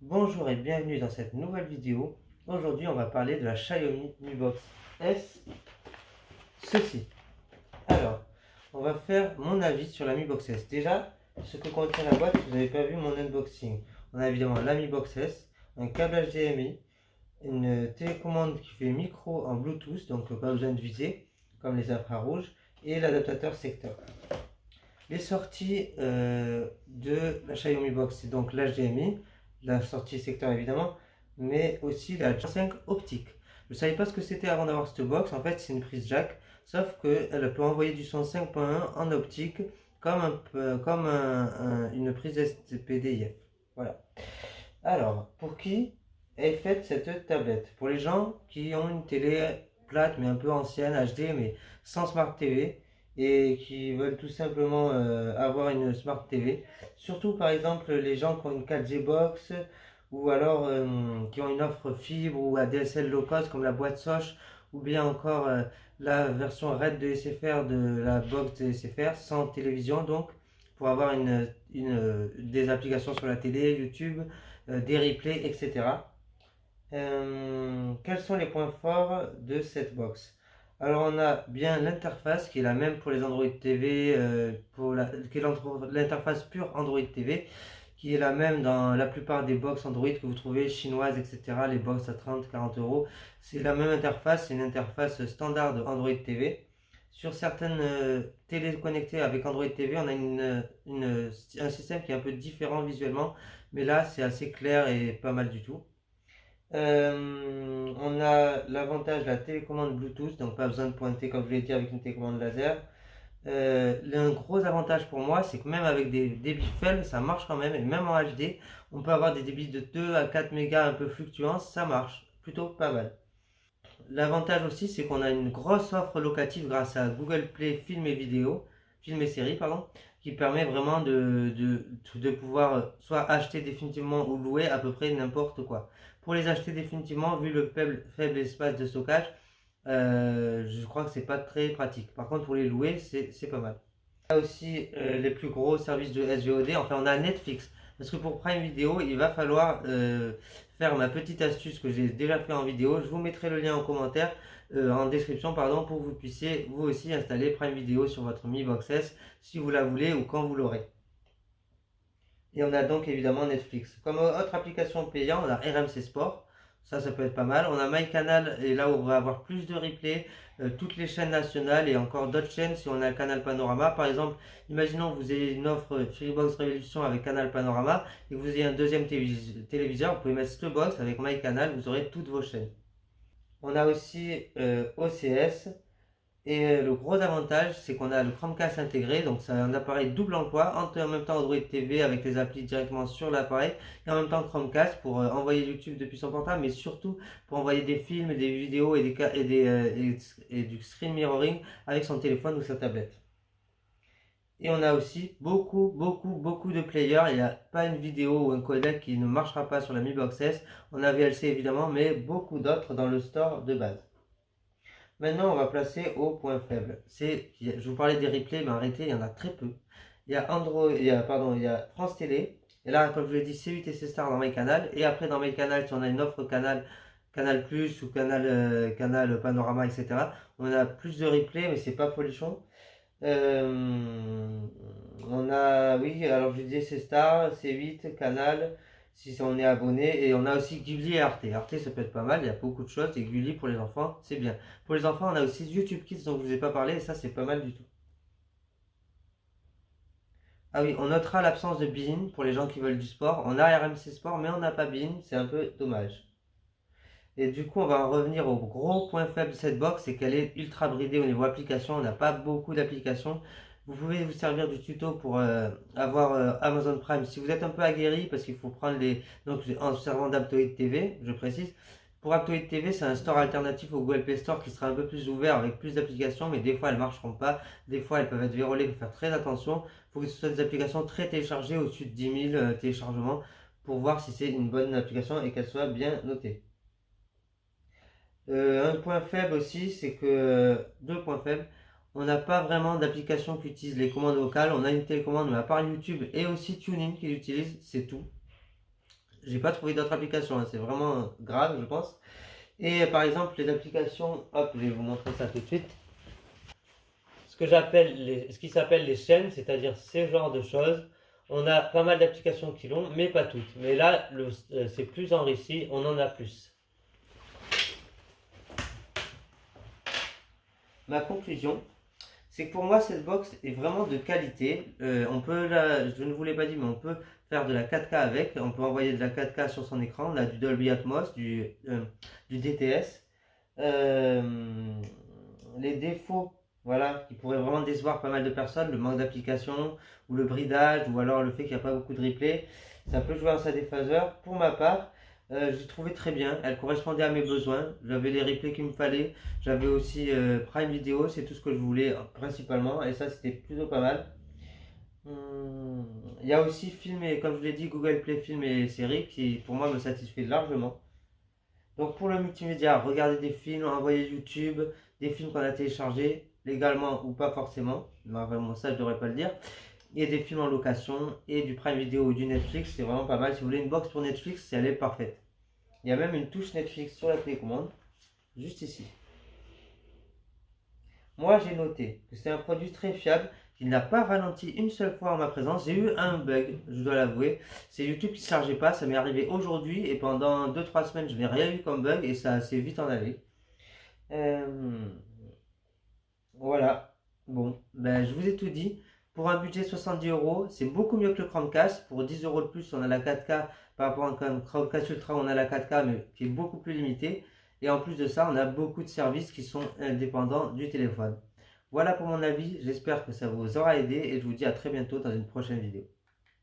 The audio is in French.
Bonjour et bienvenue dans cette nouvelle vidéo. Aujourd'hui, on va parler de la Xiaomi Mi Box S. Ceci. Alors, on va faire mon avis sur la Mi Box S. Déjà, ce que contient la boîte, vous n'avez pas vu mon unboxing. On a évidemment la Mi Box S, un câble HDMI, une télécommande qui fait micro en Bluetooth, donc pas besoin de viser, comme les infrarouges, et l'adaptateur secteur. Les sorties de la Xiaomi Box, c'est donc l'HDMI, la sortie secteur évidemment, mais aussi la 5 optique. Je ne savais pas ce que c'était avant d'avoir cette box, en fait c'est une prise jack, sauf qu'elle peut envoyer du son 5.1 en optique, comme une prise SPDIF. Voilà. Alors, pour qui est faite cette tablette? Pour les gens qui ont une télé plate mais un peu ancienne, HD, mais sans Smart TV, et qui veulent tout simplement avoir une Smart TV. Surtout par exemple les gens qui ont une 4G box, ou alors qui ont une offre fibre ou ADSL low cost comme la boîte Soch, ou bien encore la version RAID de SFR de la box de SFR, sans télévision donc, pour avoir des applications sur la télé, YouTube, des replays, etc. Quels sont les points forts de cette box? Alors on a bien l'interface qui est la même pour les Android TV, qui est l'interface pure Android TV, qui est la même dans la plupart des box Android que vous trouvez chinoises, etc. Les box à 30-40 euros, c'est la même interface, c'est une interface standard de Android TV. Sur certaines télé connectées avec Android TV, on a un système qui est un peu différent visuellement, mais là c'est assez clair et pas mal du tout. On a l'avantage de la télécommande Bluetooth, donc pas besoin de pointer comme je l'ai dit avec une télécommande laser. Un gros avantage pour moi, c'est que même avec des débits faibles, ça marche quand même, et même en HD, on peut avoir des débits de 2 à 4 mégas un peu fluctuants, ça marche plutôt pas mal. L'avantage aussi, c'est qu'on a une grosse offre locative grâce à Google Play Film et Séries, pardon, qui permet vraiment de pouvoir soit acheter définitivement ou louer à peu près n'importe quoi. Pour les acheter définitivement, vu le faible espace de stockage, je crois que c'est pas très pratique. Par contre, pour les louer, c'est pas mal. On a aussi les plus gros services de SVOD. Enfin, on a Netflix. Parce que pour Prime Video, il va falloir faire ma petite astuce que j'ai déjà fait en vidéo. Je vous mettrai le lien en commentaire, en description, pardon, pour que vous puissiez vous aussi installer Prime Video sur votre Mi Box S si vous la voulez ou quand vous l'aurez. Et on a donc évidemment Netflix. Comme autre application payante, on a RMC Sport. Ça peut être pas mal. On a MyCanal, et là où on va avoir plus de replays, toutes les chaînes nationales et encore d'autres chaînes si on a un Canal Panorama. Par exemple, imaginons que vous ayez une offre Freebox Révolution avec Canal Panorama et que vous ayez un deuxième téléviseur, vous pouvez mettre cette box avec MyCanal, vous aurez toutes vos chaînes. On a aussi OCS. Et le gros avantage, c'est qu'on a le Chromecast intégré, donc c'est un appareil double emploi, en même temps Android TV avec les applis directement sur l'appareil, et en même temps Chromecast pour envoyer YouTube depuis son portable, mais surtout pour envoyer des films, des vidéos et du screen mirroring avec son téléphone ou sa tablette. Et on a aussi beaucoup de players. Il n'y a pas une vidéo ou un codec qui ne marchera pas sur la Mi Box S. On a VLC évidemment, mais beaucoup d'autres dans le store de base. Maintenant, on va placer au point faible. Je vous parlais des replays, mais en réalité, il y en a très peu. Il y a France Télé. Et là, comme je vous l'ai dit, C8 et C-Star dans MyCanal. Et après, dans MyCanal, si on a une offre Canal Plus ou Canal Panorama, etc., on a plus de replays, mais c'est pas folichon. Euh, on a, oui, alors je disais C-Star, C8, Canal, si on est abonné. Et on a aussi Gulli et Arte. Arte, ça peut être pas mal, il y a beaucoup de choses. Et Gulli pour les enfants, c'est bien. Pour les enfants, on a aussi YouTube Kids dont je vous ai pas parlé. Et ça, c'est pas mal du tout. Ah oui, on notera l'absence de Bein pour les gens qui veulent du sport. On a RMC Sport, mais on n'a pas Bein. C'est un peu dommage. Et du coup, on va en revenir au gros point faible de cette box, c'est qu'elle est ultra bridée au niveau application. On n'a pas beaucoup d'applications. Vous pouvez vous servir du tuto pour avoir Amazon Prime si vous êtes un peu aguerri, parce qu'il faut prendre les. Donc, en servant d'Aptoid TV, je précise. Pour Aptoid TV, c'est un store alternatif au Google Play Store qui sera un peu plus ouvert avec plus d'applications, mais des fois elles ne marcheront pas. Des fois elles peuvent être vérolées, il faut faire très attention. Il faut que ce soit des applications très téléchargées, au-dessus de 10 000 téléchargements, pour voir si c'est une bonne application et qu'elle soit bien notée. Un point faible aussi, c'est que, deux points faibles, on n'a pas vraiment d'application qui utilise les commandes vocales. On a une télécommande, mais à part YouTube et aussi TuneIn qui l'utilise, c'est tout. J'ai pas trouvé d'autres applications, hein. C'est vraiment grave, je pense. Et par exemple, les applications, hop, je vais vous montrer ça tout de suite. Ce qui s'appelle les chaînes, c'est-à-dire ces genres de choses. On a pas mal d'applications qui l'ont, mais pas toutes. Mais là, c'est plus enrichi, on en a plus. Ma conclusion, c'est que pour moi, cette box est vraiment de qualité. Je ne vous l'ai pas dit, mais on peut faire de la 4K avec. On peut envoyer de la 4K sur son écran. On a du Dolby Atmos, du DTS. Euh, les défauts, voilà, qui pourraient vraiment décevoir pas mal de personnes, le manque d'application, ou le bridage, ou alors le fait qu'il n'y a pas beaucoup de replay, ça peut jouer en sa défaveur. Pour ma part, j'ai trouvé très bien, elle correspondait à mes besoins, j'avais les replays qu'il me fallait, j'avais aussi Prime Video, c'est tout ce que je voulais principalement, et ça c'était plutôt pas mal. Il y a aussi film et, comme je l'ai dit, Google Play Film et séries qui pour moi me satisfait largement. Donc pour le multimédia, regarder des films, envoyer YouTube, des films qu'on a téléchargés, légalement ou pas forcément, mais vraiment ça je devrais pas le dire, et des films en location, et du Prime Video ou du Netflix, c'est vraiment pas mal. Si vous voulez une box pour Netflix, elle est parfaite. Il y a même une touche Netflix sur la télécommande, juste ici. Moi j'ai noté que c'est un produit très fiable, il n'a pas ralenti une seule fois en ma présence. J'ai eu un bug, je dois l'avouer. C'est YouTube qui ne chargeait pas, ça m'est arrivé aujourd'hui et pendant 2-3 semaines je n'ai rien eu comme bug et ça s'est vite en allé. Voilà, bon, ben, je vous ai tout dit. Pour un budget 70 euros, c'est beaucoup mieux que le Chromecast. Pour 10 euros de plus, on a la 4K. Par rapport à un Chromecast Ultra, on a la 4K, mais qui est beaucoup plus limitée. Et en plus de ça, on a beaucoup de services qui sont indépendants du téléphone. Voilà pour mon avis. J'espère que ça vous aura aidé et je vous dis à très bientôt dans une prochaine vidéo.